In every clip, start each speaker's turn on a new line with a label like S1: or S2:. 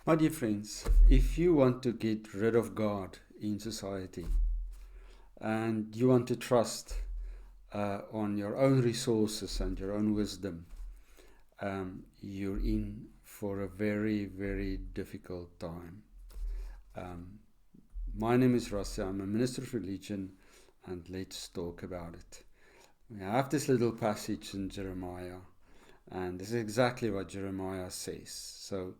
S1: My dear friends, if you want to get rid of God in society and you want to trust on your own resources and your own wisdom, you're in for a very, very difficult time. My name is Rassi. I'm a minister of religion, and let's talk about it. We have this little passage in Jeremiah, and this is exactly what Jeremiah says. So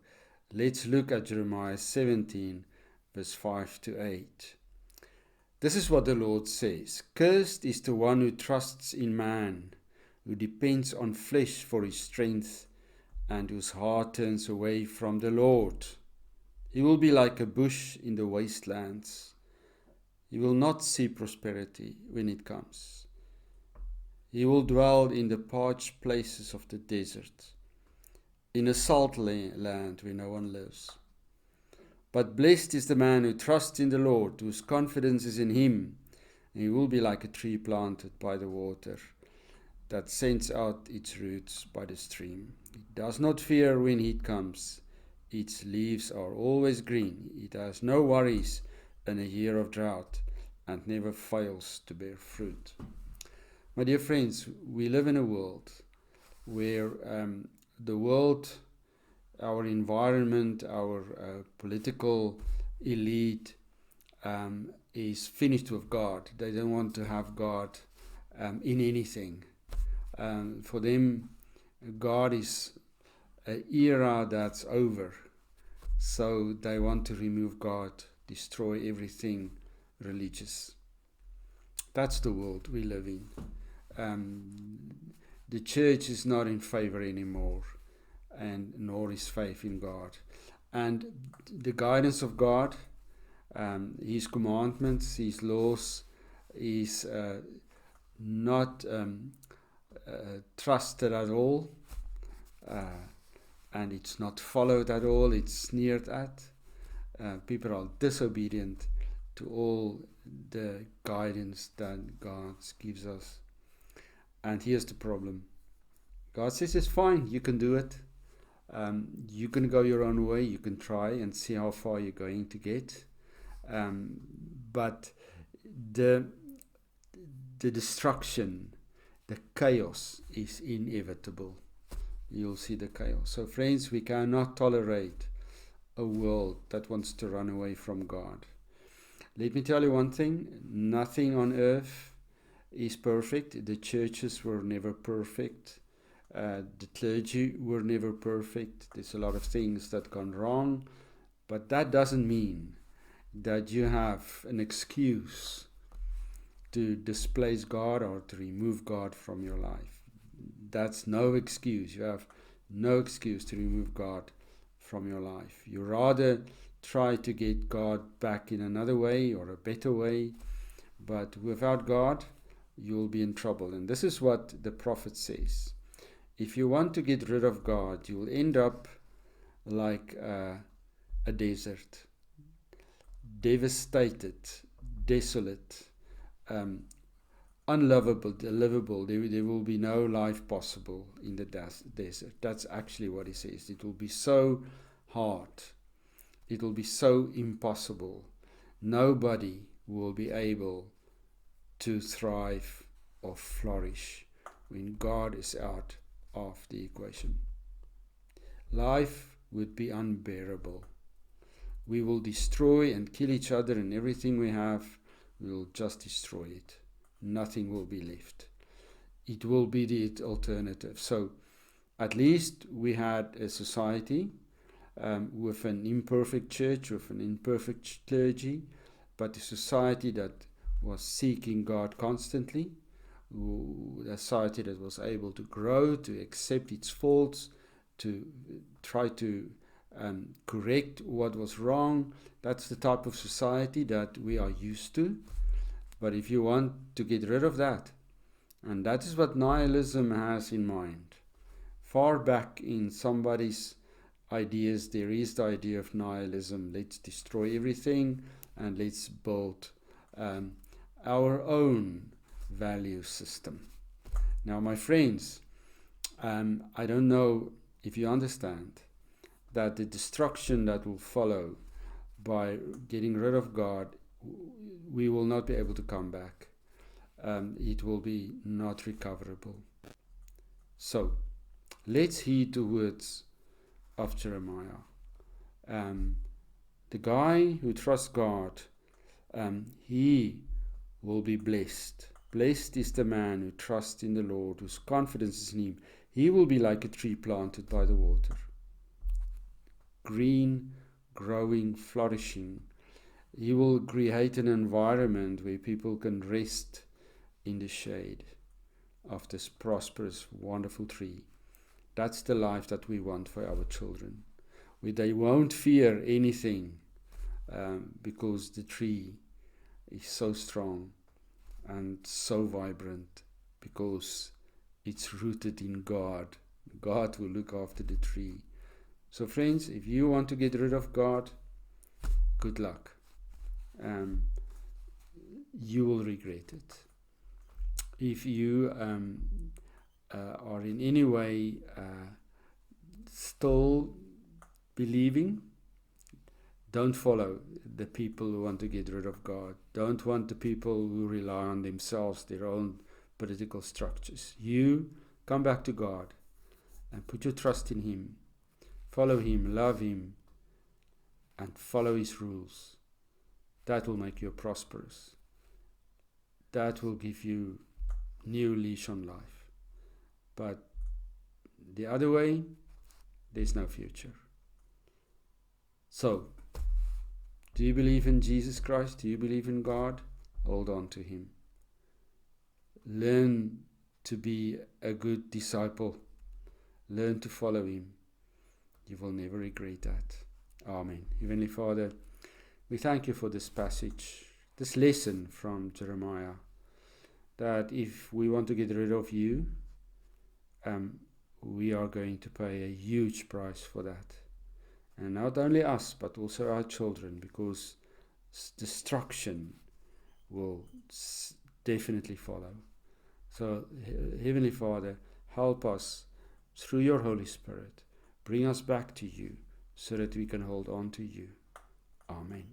S1: let's look at Jeremiah 17, verse 5 to 8. This is what the Lord says: Cursed is the one who trusts in man, who depends on flesh for his strength, and whose heart turns away from the Lord. He will be like a bush in the wastelands. He will not see prosperity when it comes. He will dwell in the parched places of the desert, in a salt land where no one lives. But blessed is the man who trusts in the Lord, whose confidence is in him. And he will be like a tree planted by the water, that sends out its roots by the stream. It does not fear when heat comes. Its leaves are always green. It has no worries in a year of drought, and never fails to bear fruit. My dear friends, we live in a world where the world, our environment, our political elite is finished with God. They don't want to have God in anything. For them, God is an era that's over. So they want to remove God, destroy everything religious. That's the world we live in. The church is not in favor anymore, and nor is faith in God. And the guidance of God, His commandments, His laws, is not trusted at all, and it's not followed at all. It's sneered at. People are disobedient to all the guidance that God gives us. And here's the problem. God says it's fine, you can do it. You can go your own way, you can try and see how far you're going to get. But the destruction, the chaos is inevitable. You'll see the chaos. So friends, we cannot tolerate a world that wants to run away from God. Let me tell you one thing, nothing on earth is perfect. The churches were never perfect. The clergy were never perfect. There's a lot of things that gone wrong, but that doesn't mean that you have an excuse to displace God or to remove God from your life. That's no excuse. You have no excuse to remove God from your life. You rather try to get God back in another way or a better way, but without God, you'll be in trouble. And this is what the prophet says. If you want to get rid of God, you'll end up like a desert, devastated, desolate, unlovable, livable. There will be no life possible in the desert. That's actually what he says. It will be so hard. It will be so impossible. Nobody will be able to thrive or flourish when God is out of the equation. Life would be unbearable. We will destroy and kill each other, and everything we have, we will just destroy it. Nothing will be left. It will be the alternative. So at least we had a society with an imperfect church, with an imperfect clergy, but a society that was seeking God constantly, a society that was able to grow, to accept its faults, to try to correct what was wrong. That's the type of society that we are used to. But if you want to get rid of that, and that is what nihilism has in mind. Far back in somebody's ideas, there is the idea of nihilism. Let's destroy everything and let's build our own value system. Now, my friends, I don't know if you understand that the destruction that will follow by getting rid of God, we will not be able to come back. It will be not recoverable. So, let's heed the words of Jeremiah. The guy who trusts God, he will be blessed. Blessed is the man who trusts in the Lord, whose confidence is in him. He will be like a tree planted by the water, green, growing, flourishing. He will create an environment where people can rest in the shade of this prosperous, wonderful tree. That's the life that we want for our children, where they won't fear anything, because the tree is so strong and so vibrant, because it's rooted in God. God will look after the tree. So friends, if you want to get rid of God, good luck. You will regret it. If you are in any way still believing, don't follow the people who want to get rid of God. Don't want the people who rely on themselves, their own political structures. You come back to God and put your trust in Him. Follow Him, love Him, and follow His rules. That will make you prosperous. That will give you new leash on life. But the other way, there's no future. So, do you believe in Jesus Christ? Do you believe in God? Hold on to Him. Learn to be a good disciple. Learn to follow Him. You will never regret that. Amen. Heavenly Father, we thank You for this passage, this lesson from Jeremiah, that if we want to get rid of You, we are going to pay a huge price for that. And not only us, but also our children, because destruction will definitely follow. So, Heavenly Father, help us through Your Holy Spirit. Bring us back to You so that we can hold on to You. Amen.